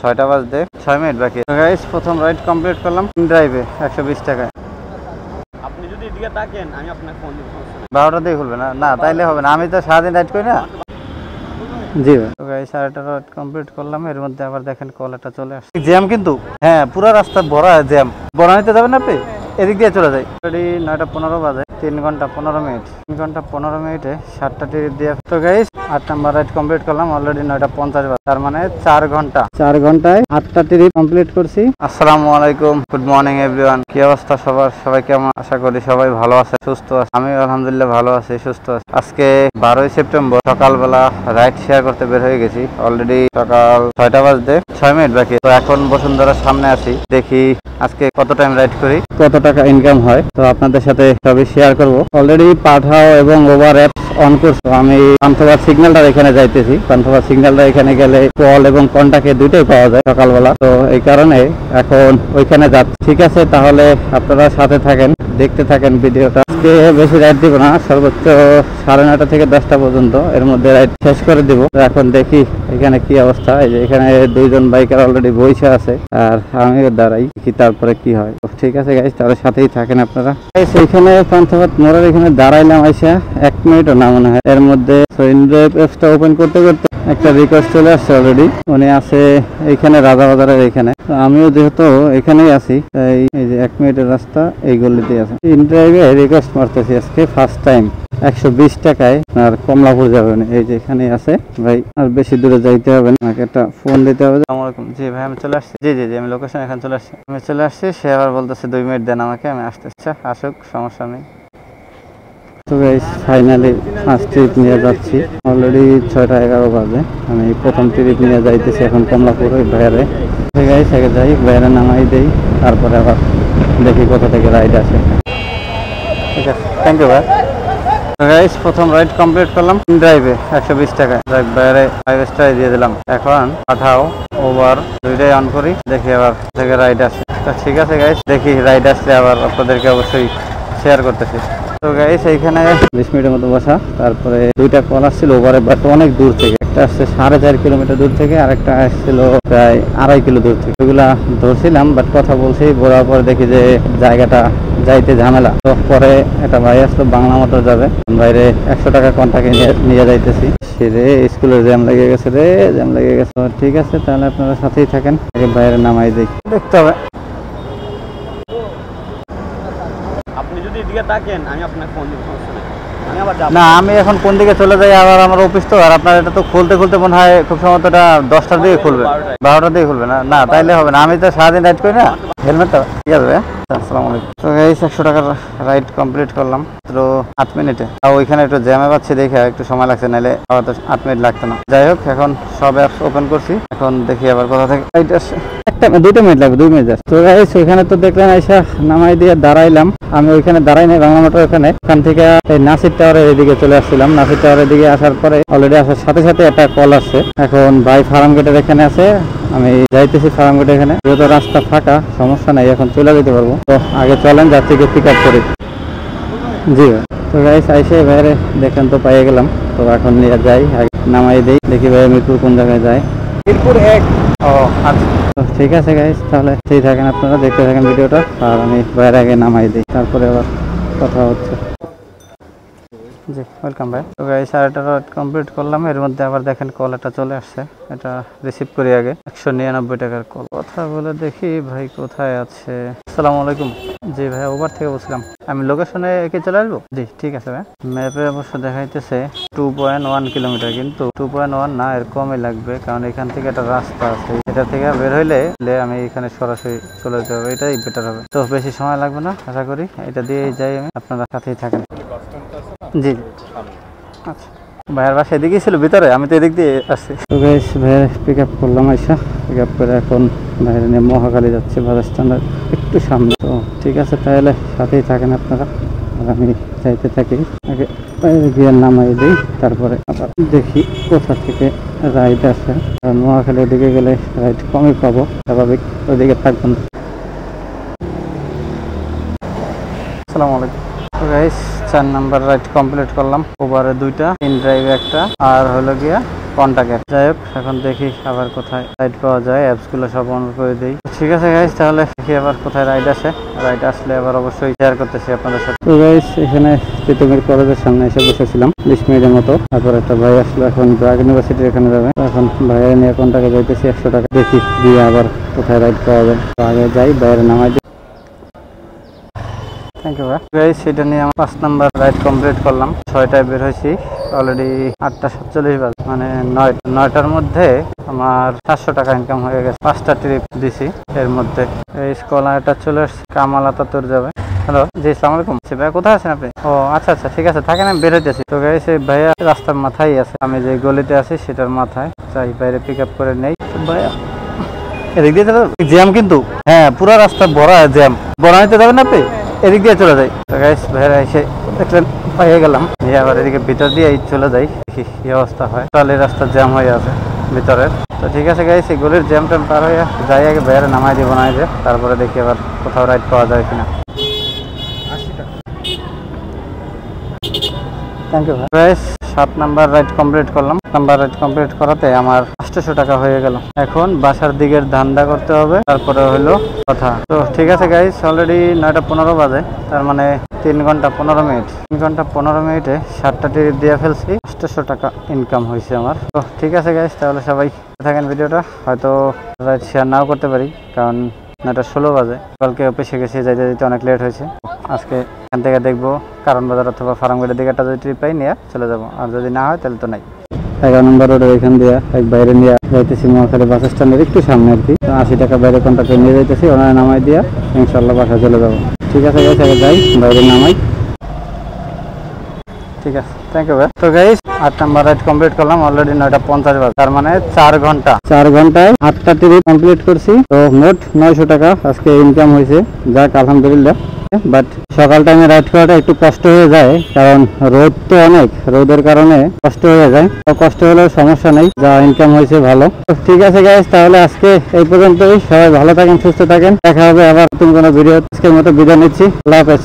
6টা বাজতে 6 মিনিট বাকি। তো গাইস প্রথম রাইড কমপ্লিট করলাম ড্রাইভে 120 টাকায়। আপনি যদি এদিকে তাকেন আমি আপনাকে ফোন দিব। 12টা দিয়ে খুলবে না? না তাইলে হবে না, আমি তো সারাদিন রাইড করি না। জি ভাই। তো গাইস 8টা রাইড কমপ্লিট করলাম, এর মধ্যে আবার দেখেন কল একটা চলে আসছে। জ্যাম কিন্তু, হ্যাঁ পুরো রাস্তা ভরা জ্যাম। বনানীতে যাবেন আপনি, এদিক দিয়ে চলে যাই। অলরেডি 9টা 15 বাজে, 3 ঘন্টা 15 মিনিট। 3 ঘন্টা 15 মিনিটে 7টা টিকিট দিয়ে। তো গাইস 8 নাম্বার রাইড কমপ্লিট করলাম, অলরেডি 9টা 50 বাজে, তার মানে 4 ঘন্টা। 4 ঘন্টায় 8টা টিকিট কমপ্লিট করছি। আসসালামু আলাইকুম, গুড মর্নিং এভরিওয়ান। কি অবস্থা সবার? সবাই কেমন? আশা করি সবাই ভালো আছে, সুস্থ আছে। আমি আলহামদুলিল্লাহ ভালো আছি, সুস্থ আছি। আজকে 12ই সেপ্টেম্বর সকালবেলা রাইড শেয়ার করতে বের হয়ে গেছি। অলরেডি সকাল 6টা বাজতে 6 মিনিট বাকি। তো এখন বসুন্ধরার সামনে আছি, দেখি আজকে কত টাইম রাইড করি, কত টাকা ইনকাম হয়। তো আপনাদের সাথে সবই শেয়ার করব। অলরেডি পাঠাও এবং ওভার অ্যাপস অন করছো। আমি পান্থপথ সিগন্যালটা এখানে যাইতেছি। পান্থপথ সিগন্যালটা এখানে গেলে কল এবং কন্টাক্টে দুটোই পাওয়া যায় সকালবেলা। তো এই কারণে এখন ওইখানে যাচ্ছি। ঠিক আছে, তাহলে আপনারা সাথে থাকেন, দেখতে থাকেন ভিডিওটা। আজকে বেশি রাইড দিব না, সর্বোচ্চ 9:30 থেকে 10টা পর্যন্ত, এর মধ্যে রাইড শেষ করে দিব। তো এখন দেখি এখানে কি অবস্থা। এই যে এখানে 2জন বাইকার অলরেডি বসে আছে, আর আমিও দাঁড়াই, কি তারপরে কি হয়। ঠিক আছে গাইস, তাহলে সাথেই থাকেন আপনারা। এইখানে পান্থপথ মোড়ের এখানে দাঁড়াইলাম, আইসা 1 মিনিটও না মনে হয় এর মধ্যে। অ্যাপসটা ওপেন করতে করতে একটা রিকোয়েস্ট চলে আসছে অলরেডি। উনি আছে এইখানে রাজাবাজারের এখানে। আমিও যেহেতু এখানেই আছি, তাই এই যে 1 মিনিটের রাস্তা এই গলিতে আছে। ইনড্রাইভে রিকোয়েস্ট মারতেছি আজকে ফার্স্ট টাইম। 120 টাকায় আর কমলাপুর যাবেন, এই যে এখানে আছে ভাই। আর বেশি দূরে যাইতে হবে না, আমাকে একটা ফোন দিতে হবে। আসসালামু আলাইকুম। জি ভাই আমি চলে আসছি। জি জি জি আমি লোকেশন এখানে চলে আসছি। আমি চলে আসছি, সে আবার বলতেছে 2 মিনিট দেন আমাকে, আমি আসতে। আচ্ছা আসুক, সমস্যা নেই। তো গাইস ফাইনালি ফার্স্ট ট্রিপ নিয়ে যাচ্ছি। অলরেডি 6টা 11 বাজে। আমি প্রথম ট্রিপ নিয়ে যাইতেছি এখন কমলাপুর ওই বাইরে। গাইস আগে যাই, বাইরে নামাই দেই, তারপরে আবার দেখি কোথা থেকে রাইড আসে। ঠিক আছে, থ্যাংক ইউ ভাই। গাইস প্রথম রাইড কমপ্লিট করলাম ড্রাইভে 120 টাকায়। ড্রাইভ বাইরে 5 স্টার দিয়ে দিলাম। এখন পাঠাও ওভার দুইটাই অন করি, দেখি আবার থেকে রাইড আসে। তো ঠিক আছে গাইস, দেখি রাইড আসলে আবার আপনাদেরকে অবশ্যই শেয়ার করতেছি। তো গাইস এইখানে 20 মিনিটের মতো বসা, তারপরে 2টা কল আসছিল ওভারে, বাট অনেক দূর থেকে। একটা আসছে 4.5 কিলোমিটার দূর থেকে, আর একটা আসছিল প্রায় 2.5 কিলো দূর থেকে। ওইগুলা ধরছিলাম, বাট কথা বলছি, বলার পর দেখি যে জায়গাটা যাইতে ঝামেলা। তো পরে একটা ভাই আসলো, বাংলা মোটর যাবে, বাইরে 100 টাকা কন্টাক্টে নিয়ে যাইতেছি। সেরে স্কুলে জ্যাম লেগে গেছে রে, জ্যাম লেগে গেছে। ঠিক আছে, তাহলে আপনারা সাথেই থাকেন, আগে বাইরে নামাই দিই, দেখতে হবে। আপনি যদি এদিকে তাকেন আমি আপনাকে ফোন দিব। না আমি এখন কোন দিকে চলে যাই, আবার আমার অফিস তো। আর আপনার এটা তো খুলতে খুলতে মনে হয় খুব সম্ভবত এটা 10টার দিকে খুলবে, 12টার দিকে খুলবে। না না তাইলে হবে না, আমি তো সারাদিন রাইড করি না। হেলমেটটা ঠিক আছে। আসসালামু আলাইকুম। তো গাইস 100 টাকার রাইড কমপ্লিট করলাম তো 8 মিনিটে। আর ওইখানে একটু জ্যামে পাচ্ছি দেখে একটু সময় লাগছে, নাহলে হয়তো 8 মিনিট লাগতো না। যাই হোক, এখন সব অ্যাপস ওপেন করছি, এখন দেখি আবার কোথা থেকে রাইড আসে। 2 মিনিট লাগবে, 2 মিনিট। তো গাইস ওইখানে তো দেখলেন আইসা নামাই দিয়ে দাঁড়াইলাম। আমি ওইখানে দাঁড়াই নাই, বাংলা মোটর ওখান থেকে এই নাসির টাওয়ারের এদিকে চলে আসছিলাম। নাসির টাওয়ারের দিকে আসার পরে অলরেডি আসার সাথে সাথে একটা কল আসছে। এখন ভাই ফার্ম গেটের এখানে আছে, আমি যাইতেছি ফার্ম গেটে। এখানে যেহেতু রাস্তা ফাঁকা, সমস্যা নাই, এখন চলে যেতে পারবো। তো আগে চলেন যাত্রীকে পিক আপ করি। জি ভাই। তো গাইস আইসে বাইরে দেখেন তো পাইয়ে গেলাম। তো এখন নিয়ে যাই, আগে নামাই দেই, দেখি ভাই মিরপুর কোন জায়গায় যায়। মিরপুর 1। ও আচ্ছা, তো ঠিক আছে গাইস, তাহলে সেই থাকেন আপনারা, দেখতে থাকেন ভিডিওটা। আর আমি বাইরে আগে নামাই দিই, তারপরে আবার কথা হচ্ছে। জি ওয়েলকাম ভাই। তো গাইস 8টা রাইড কমপ্লিট করলাম, এর মধ্যে আবার দেখেন কল একটা চলে আসছে। এটা রিসিভ করি আগে। 199 টাকার কল। কথা বলে দেখি ভাই কোথায় আছে। আসসালামু আলাইকুম। জি ভাই ওভার থেকে বলছিলাম, আমি লোকেশনে একে চলে আসবো। জি ঠিক আছে ভাই। ম্যাপে অবশ্য দেখাইতেছে 2.1 কিলোমিটার, কিন্তু 2.1 না, এর কমই লাগবে, কারণ এখান থেকে একটা রাস্তা আছে। এটা থেকে বের হইলে আমি এখানে সরাসরি চলে যেতে হবে, এটাই বেটার হবে। তো বেশি সময় লাগবে না আশা করি, এটা দিয়েই যাই আমি, আপনারা সাথেই থাকেন। জি আচ্ছা, ভাইয়ের বাসা এদিকেই ছিল ভিতরে, আমি তো এদিক দিয়ে আসছি। তো গাইস ভাইয়ের পিক আপ করলাম, আইসা পিক আপ করে এখন বাইরে নিয়ে মহাখালী যাচ্ছে, বাস স্ট্যান্ডের একটু সামনে। তো ঠিক আছে, তাহলে সাথেই থাকেন আপনারা, আর আমি যাইতে থাকি। আগে বাইরে গিয়ে নামাই দিই, তারপরে আবার দেখি কোথা থেকে রাইড আসে। আর মহাখালী ওদিকে গেলে রাইড কমই পাবো, স্বাভাবিক ওইদিকে থাকবো না। আসসালামু আলাইকুম। তো গাইস 4 নাম্বার রাইড কমপ্লিট করলাম, ওভারে 2টা, ইন ড্রাইভে একটা, আর হলো গিয়া কন্টাক্টের। যাই হোক, এখন দেখি আবার কোথায় রাইড পাওয়া যায়, অ্যাপসগুলো সব অন করে দিই। ঠিক আছে গাইস, তাহলে দেখি আবার কোথায় রাইড আসে। রাইড আসলে আবার অবশ্যই শেয়ার করতেছি আপনাদের সাথে। তো গাইস, এখানে তিতুমির কলেজের সামনে এসে বসেছিলাম 20 মিনিটের মতো। তারপর একটা ভাই আসলো, এখন ব্রাক ইউনিভার্সিটির এখানে যাবে। এখন ভাইয়ের নিয়ে কন্টাক্টে যাইতেছি 100 টাকা। দেখি দিয়ে আবার কোথায় রাইড পাওয়া যায়। তো আগে যাই, বাইরে নামাই দিই। থ্যাংক ইউ ভাই। গাইস, এটা নিয়ে আমার 5 নাম্বার রাইড কমপ্লিট করলাম। 6টায় বের হয়েছি, অলরেডি 8:47 বাজে, মানে 9টার মধ্যে আমার 700 টাকা ইনকাম হয়ে গেছে। 5টা ট্রিপ দিছি এর মধ্যে। এই স্কলারটা চলে আসছে, কামাল আতাতুর যাবে। হ্যালো, জি আসসালামু আলাইকুম। ভাইয়া কোথায় আছেন আপনি? ও আচ্ছা আচ্ছা, ঠিক আছে, থাকেন, আমি বের হইতেছি। তো গাইস, এই ভাইয়া রাস্তার মাথায় আছে, আমি যে গলিতে আছি সেটার মাথায়। যাই বাইরে পিক আপ করে নেই। ভাইয়া এদিক দিয়ে চলে জ্যাম, কিন্তু হ্যাঁ পুরো রাস্তা ভরা জ্যাম। বনাইতে যাবেন আপনি? এদিক দিয়ে চলে যাই। তো গাইস, ভাইরা এসে দেখলেন পাইয়ে গেলাম। আবার এদিকে ভিতর দিয়ে চলে যাই, দেখি কি অবস্থা হয়। তাহলে রাস্তা জ্যাম হয়ে আছে ভিতরের। তো ঠিক আছে গাইস, এই গলির জ্যাম ট্যাম পার হয়ে যাই, আগে ভাইয়ারে নামাই দিয়ে বানাই দিয়ে, তারপরে দেখি আবার কোথাও রাইড পাওয়া যায় কিনা। Thank you guys. 7 number ride complete করলাম। রাইড কমপ্লিট করাতে আমার 800 টাকা হয়ে গেল। এখন বাসার দিকের ধান্দা করতে হবে, তারপরে হলো কথা। তো ঠিক আছে গাইস, অলরেডি 9:15 বাজে, তার মানে 3 ঘন্টা 15 মিনিট। 3 ঘন্টা 15 মিনিটে 7টা টিকিট দিয়ে ফেলছি। 800 টাকা ইনকাম হয়েছে আমার। তো ঠিক আছে গাইস, তাহলে সবাই থাকেন। ভিডিওটা হয়তো রাইড শেয়ার নাও করতে পারি, কারণ 9:16 বাজে। কালকে অফিসে গেছি, যাইতে যাইতে অনেক লেট হয়েছে। আজকে এখান থেকে দেখবো কারণ বাজার অথবা ফার্মগেটের দিকে একটা যদি ট্রিপ পাই নিয়ে চলে যাবো, আর যদি না হয় তাহলে তো নাই। 11 নম্বর রোডের এখান দিয়ে এক বাইরে নিয়ে যাইতেছি মহাখালী বাস স্ট্যান্ডের একটু সামনে আর কি। 80 টাকা বাইরে কন্টাক্টে নিয়ে যাইতেছি, ওনারা নামাই দিয়া ইনশাল্লাহ বাসায় চলে যাবো। ঠিক আছে গাইস, আগে যাই, বাইরে নামাই। ঠিক আছে, থ্যাংক ইউ ভাই। তো গাইস, 8 নাম্বার রাইড কমপ্লিট করলাম, অলরেডি 9:50 বাজে, তার মানে 4 ঘন্টায় 8টা ট্রিপ কমপ্লিট করছি। তো মোট 900 টাকা আজকে ইনকাম হয়েছে। যাক, আলহামদুলিল্লাহ। বাট সকাল টাইমে রাইড করাটা একটু কষ্ট হয়ে যায়, কারণ রোদ তো অনেক, রোদের কারণে কষ্ট হয়ে যায়। তো কষ্ট হলেও সমস্যা নেই, যা ইনকাম হয়েছে ভালো। ঠিক আছে গাইস, তাহলে আজকে এই পর্যন্তই। সবাই ভালো থাকেন, সুস্থ থাকেন, দেখা হবে আবার নতুন কোনো ভিডিও। আজকের মতো বিদায় নিচ্ছি, আল্লাহ হাফেজ।